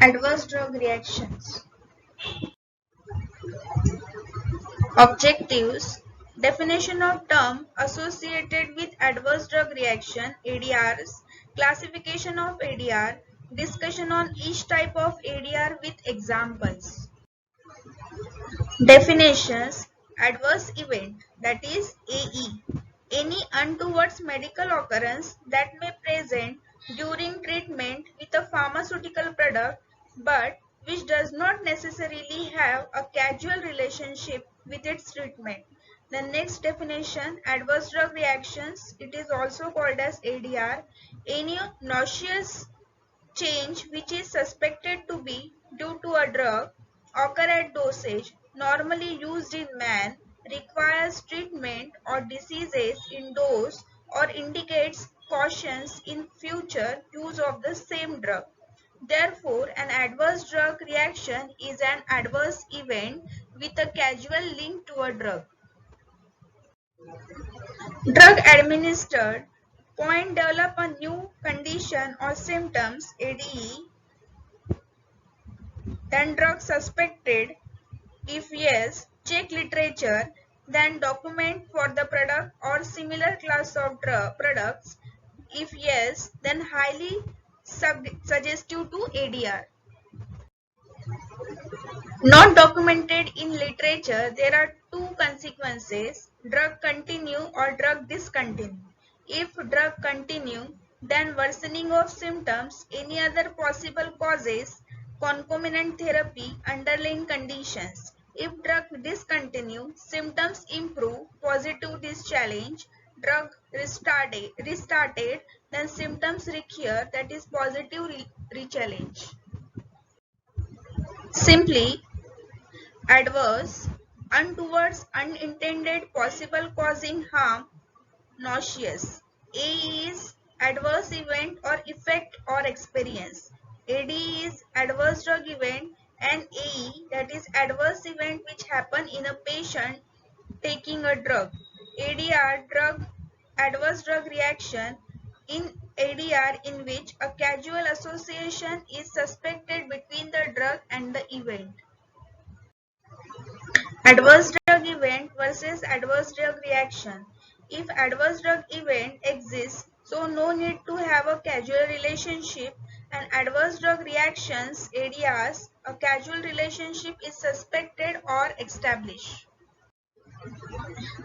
Adverse drug reactions. Objectives. Definition of term associated with adverse drug reaction ADRs. Classification of ADR. Discussion on each type of ADR with examples. Definitions. Adverse event, that is AE. Any untoward medical occurrence that may present during treatment with a pharmaceutical product but which does not necessarily have a causal relationship with its treatment. The next definition, adverse drug reactions, it is also called as ADR. Any nauseous change which is suspected to be due to a drug occur at dosage normally used in man, requires treatment or diseases in dose, or indicates cautions in future use of the same drug. Therefore, an adverse drug reaction is an adverse event with a causal link to a drug. Drug administered point develop a new condition or symptoms ADE, then drug suspected. If yes, check literature, then document for the product or similar class of products. If yes, then highly suggestive to ADR. Not documented in literature, there are two consequences, drug continue or drug discontinue. If drug continue, then worsening of symptoms, any other possible causes, concomitant therapy, underlying conditions. If drug discontinue, symptoms improve, positive discharge, drug restarted, then symptoms recur, that is positive rechallenge. Simply, adverse, untoward, unintended, possible causing harm, nauseous. A is adverse event or effect or experience. AD is adverse drug event, and AE, that is adverse event which happen in a patient taking a drug. ADR, drug adverse drug reaction, in ADR in which a causal association is suspected between the drug and the event. Adverse drug event versus adverse drug reaction. If adverse drug event exists, so no need to have a causal relationship, and adverse drug reactions ADRs, a causal relationship is suspected or established.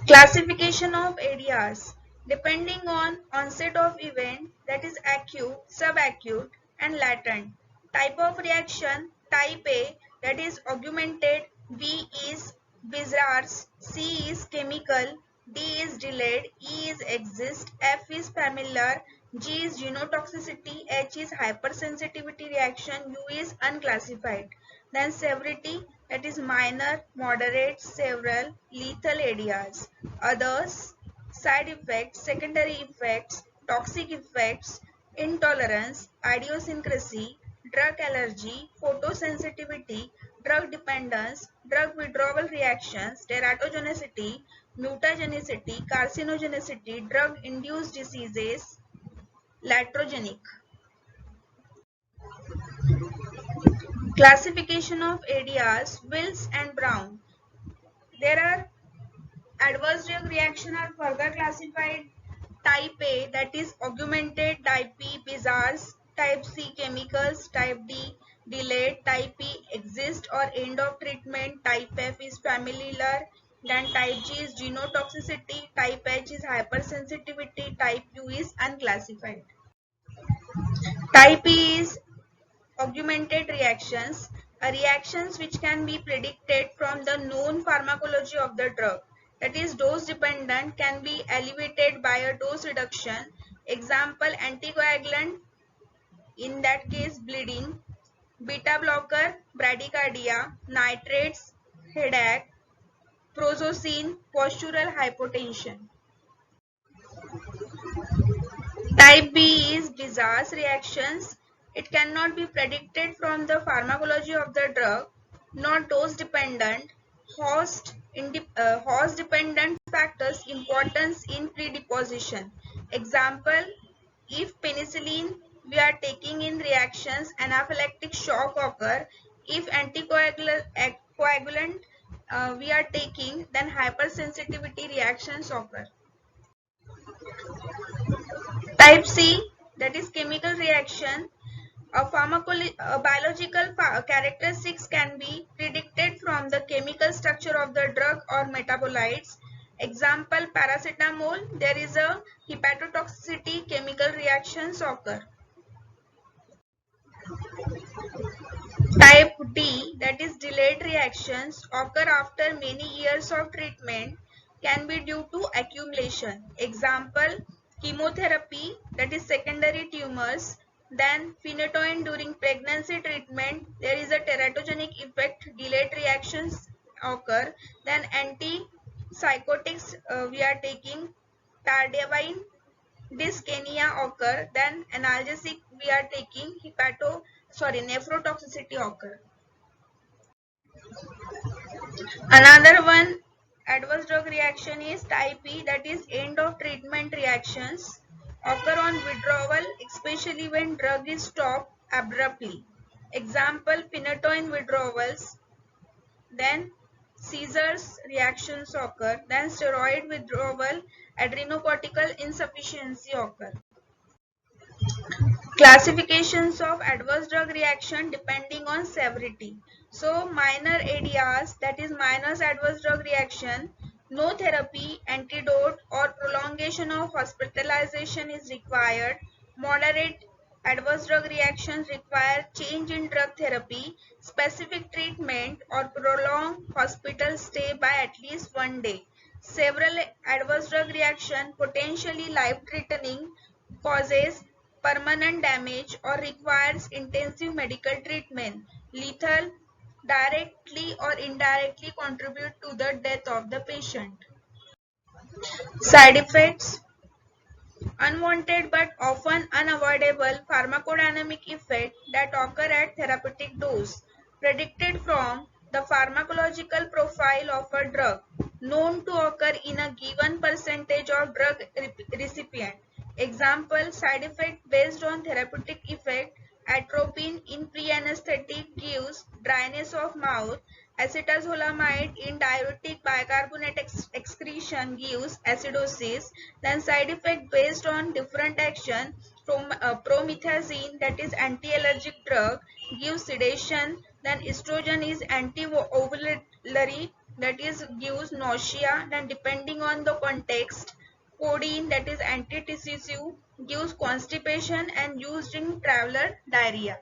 Classification of ADRs. Depending on onset of event, that is acute, subacute and latent. Type of reaction, type A, that is augmented, B is bizarre, C is chemical, D is delayed, E is exist, F is familiar, G is genotoxicity, H is hypersensitivity reaction, U is unclassified. Then severity, that is minor, moderate, several, lethal ADRs. Others, side effects, secondary effects, toxic effects, intolerance, idiosyncrasy, drug allergy, photosensitivity, drug dependence, drug withdrawal reactions, teratogenicity, mutagenicity, carcinogenicity, drug-induced diseases, iatrogenic. Classification of ADRs, Wills and Brown. There are adverse drug reaction are further classified. Type A, that is augmented, type B bizarres, type C chemicals, type D delayed, type E exist or end of treatment, type F is familiar, then type G is genotoxicity, type H is hypersensitivity, type U is unclassified. Type E is augmented reactions, reactions which can be predicted from the known pharmacology of the drug. That is dose dependent, can be elevated by a dose reduction. Example, anticoagulant, in that case bleeding, beta blocker, bradycardia, nitrates, headache, prozosine, postural hypotension. Type B is bizarre reactions. It cannot be predicted from the pharmacology of the drug, not dose dependent, host dependent factors importance in predisposition. Example, if penicillin we are taking in reactions, anaphylactic shock occur. If anticoagulant we are taking, then hypersensitivity reactions occur. Type C, that is chemical reaction. Biological characteristics can be predicted from the chemical structure of the drug or metabolites. Example, paracetamol, there is a hepatotoxicity chemical reactions occur. Type D, that is delayed reactions, occur after many years of treatment, can be due to accumulation. Example, chemotherapy, that is secondary tumors, then phenytoin during pregnancy treatment, there is a teratogenic effect, delayed reactions occur. Then antipsychotics we are taking, tardivine, dyskinesia occur. Then analgesic we are taking, nephrotoxicity occur. Another one adverse drug reaction is type E, that is end of treatment reactions occur on withdrawal, especially when drug is stopped abruptly. Example, phenytoin withdrawals, then seizures reactions occur, then steroid withdrawal, adrenocortical insufficiency occur. Classifications of adverse drug reaction depending on severity. So minor ADRs, that is minor adverse drug reaction, no therapy, antidote or prolongation of hospitalization is required. Moderate adverse drug reactions require change in drug therapy, specific treatment or prolonged hospital stay by at least 1 day. Several adverse drug reaction potentially life-threatening, causes permanent damage or requires intensive medical treatment. Lethal, directly or indirectly contribute to the death of the patient. Side effects: unwanted but often unavoidable pharmacodynamic effects that occur at therapeutic dose, predicted from the pharmacological profile of a drug, known to occur in a given percentage of drug recipient. Example, side effect based on therapeutic effect: atropine in pre-anesthetic gives dryness of mouth, acetazolamide in diuretic bicarbonate excretion gives acidosis. Then side effect based on different action: promethazine, that is anti-allergic drug, gives sedation. Then estrogen is anti-ovulatory, that is gives nausea. Then depending on the context, codeine, that is antitussive, gives constipation and used in traveler diarrhea.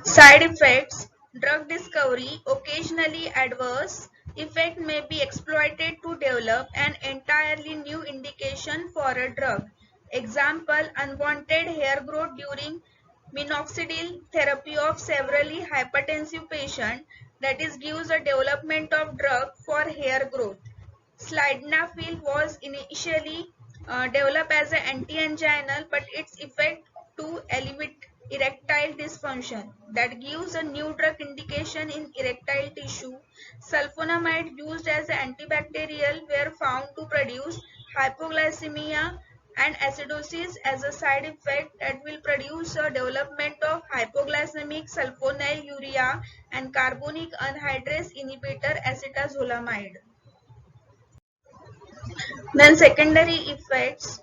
Side effects: drug discovery, occasionally adverse effect may be exploited to develop an entirely new indication for a drug. Example, unwanted hair growth during minoxidil therapy of severely hypertensive patient, that is gives a development of drug for hair growth. Sildenafil was initially developed as an anti-anginal, but its effect to alleviate erectile dysfunction, that gives a new drug indication in erectile tissue. Sulfonamide, used as an antibacterial, were found to produce hypoglycemia and acidosis as a side effect that will produce a development of hypoglycemic sulfonylurea and carbonic anhydrase inhibitor acetazolamide. Then secondary effects.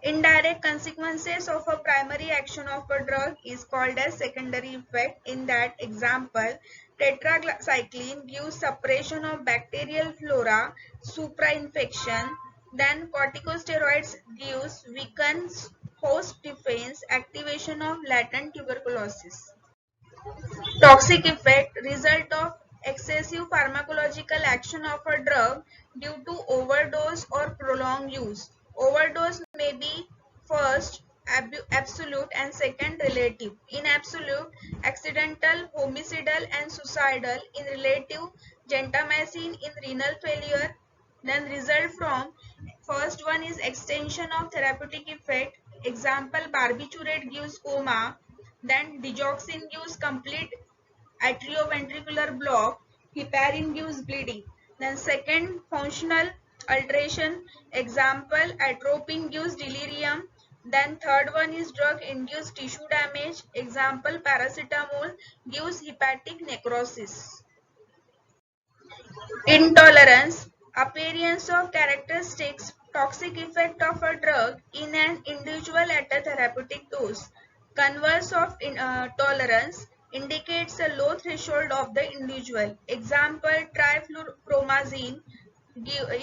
Indirect consequences of a primary action of a drug is called as secondary effect. In that example, tetracycline gives suppression of bacterial flora, supra-infection. Then corticosteroids gives weakens host defense, activation of latent tuberculosis. Toxic effect, result of excessive pharmacological action of a drug due to overdose or prolonged use. Overdose may be first absolute and second relative. In absolute, accidental, homicidal and suicidal. In relative, gentamicin in renal failure. Then result from first one is extension of therapeutic effect. Example, barbiturate gives coma. Then digoxin gives complete atrioventricular block, heparin gives bleeding. Then second, functional alteration. Example, atropine gives delirium, Then third one is drug-induced tissue damage. Example, paracetamol gives hepatic necrosis. Intolerance, appearance of characteristics, toxic effect of a drug in an individual at a therapeutic dose. Converse of tolerance indicates a low threshold of the individual. Example, triflupromazine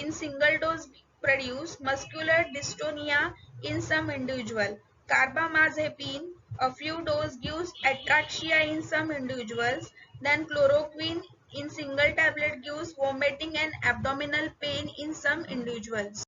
in single dose produce muscular dystonia in some individual. Carbamazepine, a few dose gives ataxia in some individuals. Then chloroquine in single tablet gives vomiting and abdominal pain in some individuals.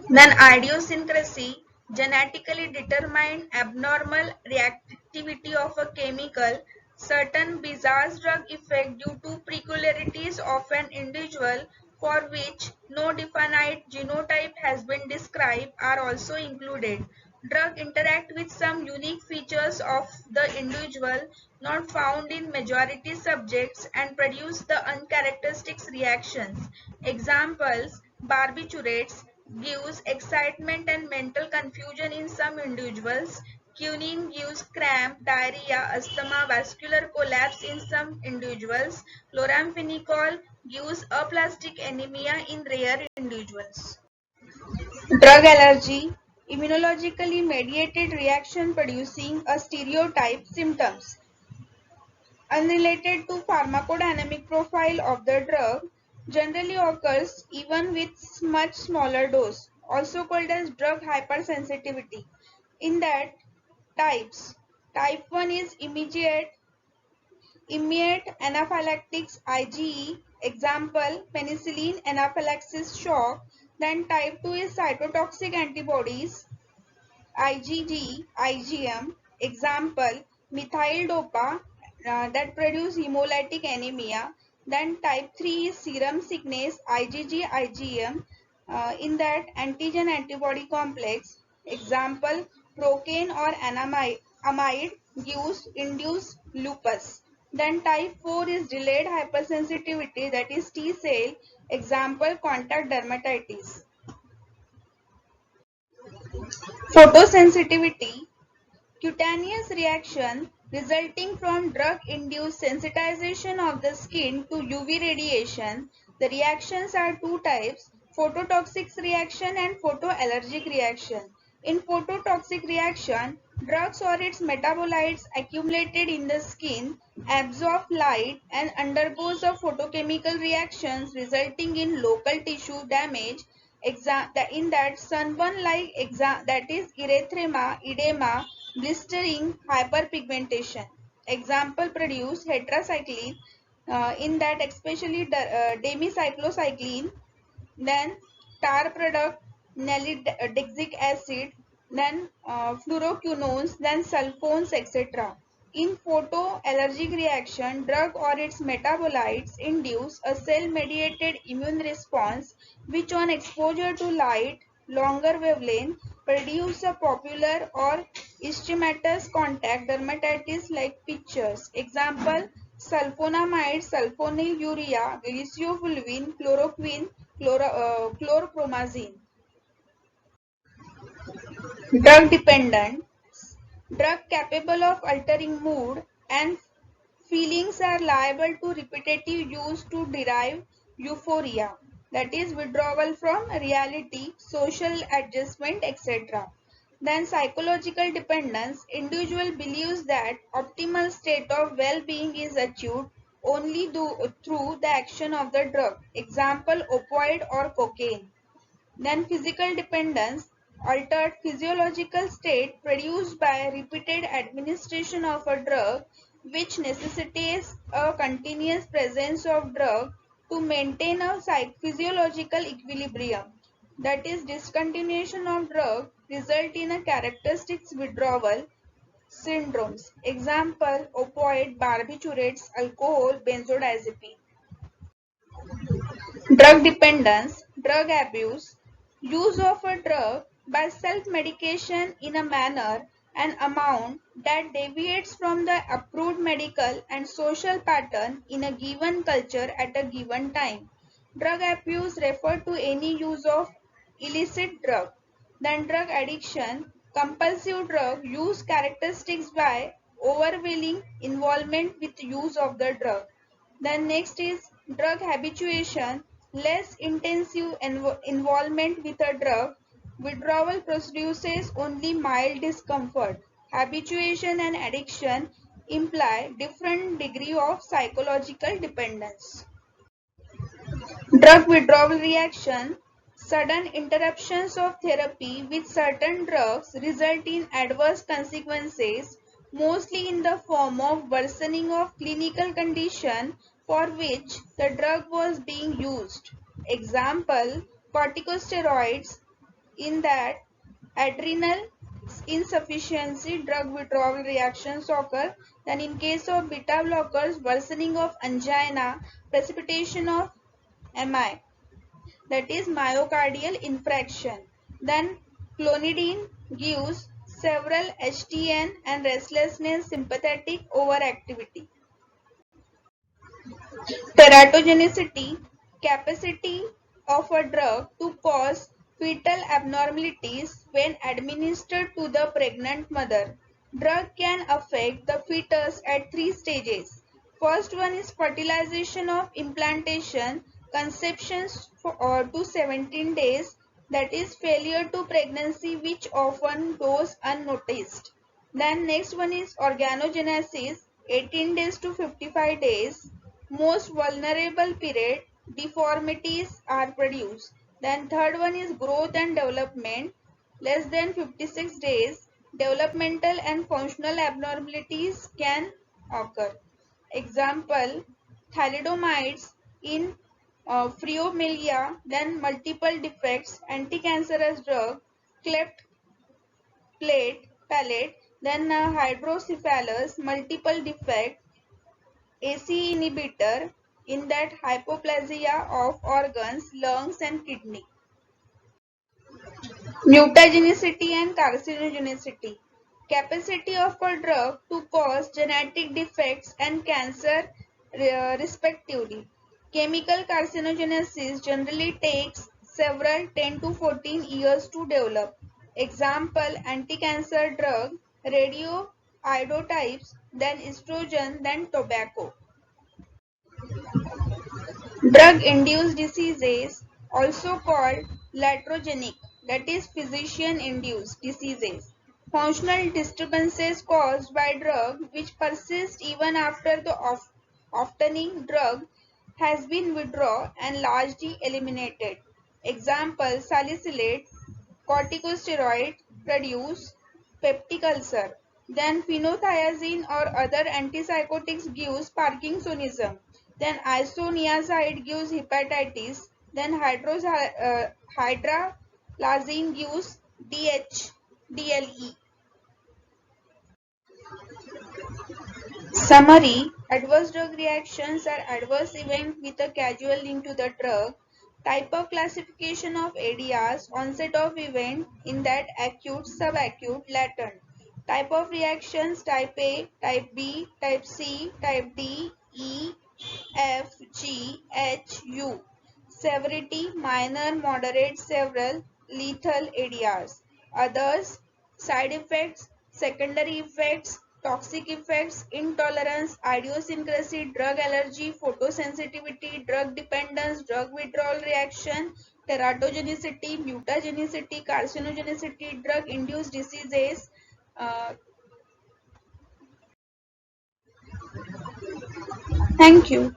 Then idiosyncrasy, genetically determined abnormal reactivity of a chemical, certain bizarre drug effect due to peculiarities of an individual for which no definite genotype has been described are also included. Drug interact with some unique features of the individual not found in majority subjects and produce the uncharacteristic reactions. Examples, barbiturates gives excitement and mental confusion in some individuals. Quinine gives cramp, diarrhea, asthma, vascular collapse in some individuals. Chloramphenicol gives aplastic anemia in rare individuals. Drug allergy, immunologically mediated reaction producing a stereotype symptoms. Unrelated to pharmacodynamic profile of the drug, generally occurs even with much smaller dose, also called as drug hypersensitivity. In that types, type 1 is immediate anaphylaxis IgE, example penicillin anaphylaxis shock. Then type 2 is cytotoxic antibodies IgG, IgM, example methyl dopa that produce hemolytic anemia. Then type 3 is serum sickness IgG, IgM. In that antigen antibody complex, example procaine or amide gives induce lupus. Then type 4 is delayed hypersensitivity, that is T cell, example contact dermatitis. Photosensitivity, cutaneous reaction resulting from drug-induced sensitization of the skin to UV radiation. The reactions are two types, phototoxic reaction and photoallergic reaction. In phototoxic reaction, drugs or its metabolites accumulated in the skin absorb light and undergoes a photochemical reactions resulting in local tissue damage. In that sunburn like that is erythema, edema, blistering, hyperpigmentation. Example produce heterocycline, in that especially demicyclocycline, then tar product, nalidixic acid, then fluoroquinones, then sulfones, etc. In photoallergic reaction, drug or its metabolites induce a cell-mediated immune response which on exposure to light, longer wavelength, produce a popular or ischemitis contact dermatitis like pictures. Example, sulfonamide, sulfonylurea, glycofulvin, chloroquine, chlorpromazine. Drug dependent, drug capable of altering mood and feelings are liable to repetitive use to derive euphoria, that is withdrawal from reality, social adjustment, etc. Then psychological dependence, individual believes that optimal state of well-being is achieved only through the action of the drug. Example, opioid or cocaine. Then physical dependence, altered physiological state produced by repeated administration of a drug which necessitates a continuous presence of drug to maintain a physiological equilibrium. That is, discontinuation of drug result in a characteristic withdrawal syndromes. Example, opioid, barbiturates, alcohol, benzodiazepine. Drug dependence, drug abuse, use of a drug by self-medication in a manner and amount that deviates from the approved medical and social pattern in a given culture at a given time. Drug abuse refers to any use of illicit drug. Then drug addiction, compulsive drug use characteristics by overwhelming involvement with use of the drug. Then next is drug habituation, less intensive involvement with a drug. Withdrawal produces only mild discomfort. Habituation and addiction imply different degree of psychological dependence. Drug withdrawal reaction, sudden interruptions of therapy with certain drugs result in adverse consequences, mostly in the form of worsening of clinical condition for which the drug was being used. Example, corticosteroids, in that adrenal insufficiency drug withdrawal reactions occur. Then in case of beta blockers, worsening of angina, precipitation of MI, that is myocardial infarction. Then clonidine gives several HTN and restlessness sympathetic overactivity. Teratogenicity, capacity of a drug to cause fetal abnormalities when administered to the pregnant mother. Drug can affect the fetus at three stages. First one is fertilization of implantation, conception to 17 days, that is failure to pregnancy which often goes unnoticed. Then next one is organogenesis, 18 days to 55 days, most vulnerable period, deformities are produced. Then third one is growth and development, less than 56 days, developmental and functional abnormalities can occur. Example, thalidomide in phrygomylia, then multiple defects, anti-cancerous drug, cleft palate, then hydrocephalus, multiple defect, ACE inhibitor, in that hypoplasia of organs, lungs and kidney. Mutagenicity and carcinogenicity. Capacity of a drug to cause genetic defects and cancer respectively. Chemical carcinogenesis generally takes several 10 to 14 years to develop. Example, anti-cancer drug, radioisotypes, then estrogen, then tobacco. Drug-induced diseases, also called iatrogenic, that is physician-induced diseases. Functional disturbances caused by drug which persist even after the oftening drug has been withdrawn and largely eliminated. Example, salicylate, corticosteroid produce peptic ulcer. Then phenothiazine or other antipsychotics gives Parkinsonism. Then isoniazid gives hepatitis. Then hydralazine gives DLE. Summary: adverse drug reactions are adverse events with a causal link to the drug. Type of classification of ADRs: onset of event, in that acute, subacute, latent. Type of reactions: type A, type B, type C, type D, E, F, G, H, U. Severity: minor, moderate, several. Lethal ADRs. Others: side effects, secondary effects, toxic effects, intolerance, idiosyncrasy, drug allergy, photosensitivity, drug dependence, drug withdrawal reaction, teratogenicity, mutagenicity, carcinogenicity, drug-induced diseases. Uh, Thank you.